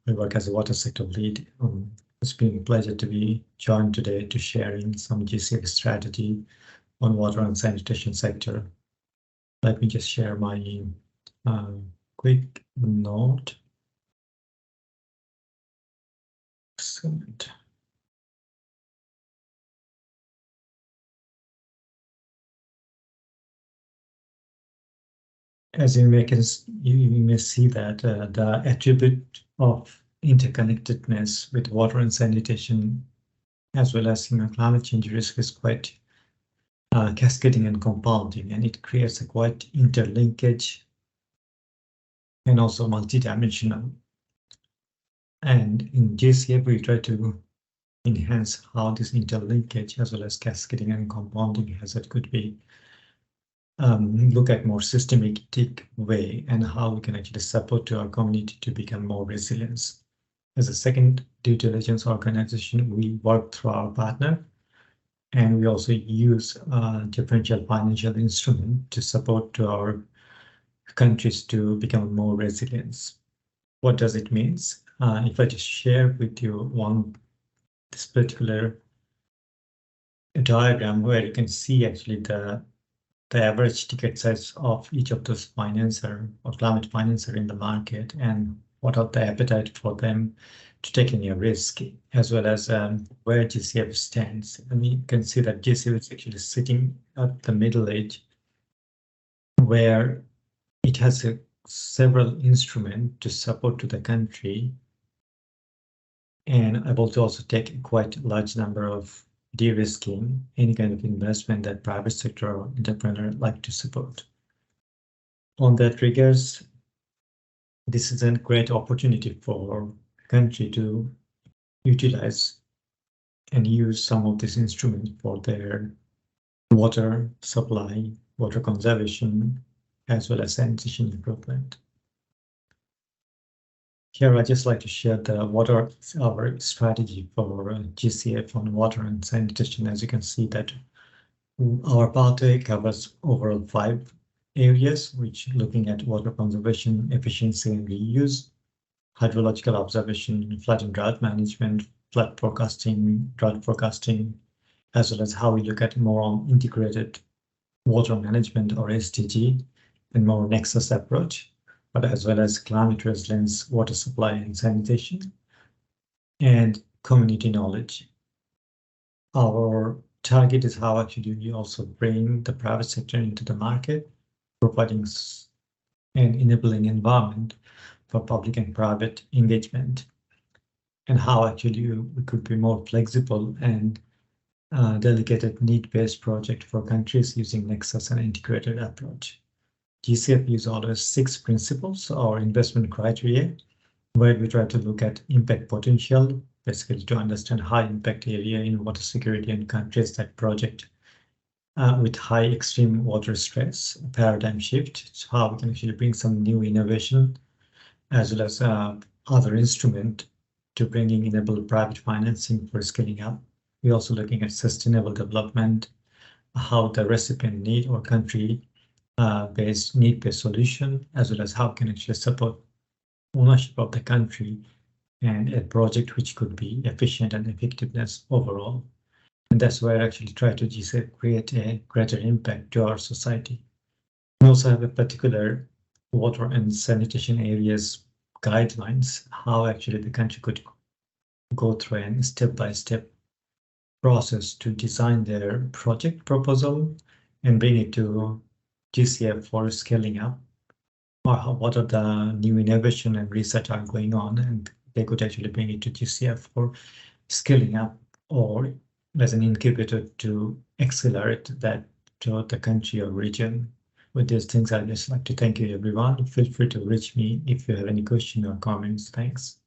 I work as a water sector lead. It's been a pleasure to be joined today to sharing some GCF strategy on water and sanitation sector. Let me just share my quick note. Excellent. As you may see that the attribute of interconnectedness with water and sanitation, as well as climate change risk, is quite cascading and compounding, and it creates a quite interlinkage and also multidimensional. And in GCF, we try to enhance how this interlinkage as well as cascading and compounding has it could be look at more systematic way and how we can actually support to our community to become more resilient. As a second due diligence organization, we work through our partner, and we also use differential financial instrument to support to our countries to become more resilient. What does it mean? If I just share with you this particular diagram where you can see actually the average ticket size of each of those financer or climate financer in the market, and what are the appetite for them to take any risk, as well as where GCF stands. And you can see that GCF is actually sitting at the middle age, where it has several instruments to support to the country, and able to also take quite a large number of de-risking any kind of investment that private sector or entrepreneur like to support. On that regards, this is a great opportunity for country to utilize and use some of this instrument for their water supply, water conservation, as well as sanitation improvement. Here, I'd just like to share our strategy for GCF on water and sanitation. As you can see that our pathway covers overall 5 areas, which looking at water conservation, efficiency and reuse, hydrological observation, flood and drought management, flood forecasting, drought forecasting, as well as how we look at more on integrated water management or SDG and more nexus approach, but as well as climate resilience, water supply and sanitation, and community knowledge. Our target is how actually we also bring the private sector into the market, providing an enabling environment for public and private engagement, and how actually we could be more flexible and delegated need-based project for countries using nexus and integrated approach. GCF uses always 6 principles or investment criteria, where we try to look at impact potential, basically to understand high impact area in water security and countries that project with high extreme water stress, paradigm shift, so how we can actually bring some new innovation, as well as other instrument to bringing enable private financing for scaling up. We're also looking at sustainable development, how the recipient need or country based need-based solution, as well as how can actually support ownership of the country and a project which could be efficient and effectiveness overall. And that's where I actually try to create a greater impact to our society. We also have a particular water and sanitation areas guidelines, how actually the country could go through a step-by-step process to design their project proposal and bring it to GCF for scaling up, or what are the new innovation and research are going on, and they could actually bring it to GCF for scaling up or as an incubator to accelerate that to the country or region. With these things, I'd just like to thank you everyone. Feel free to reach me if you have any question or comments. Thanks.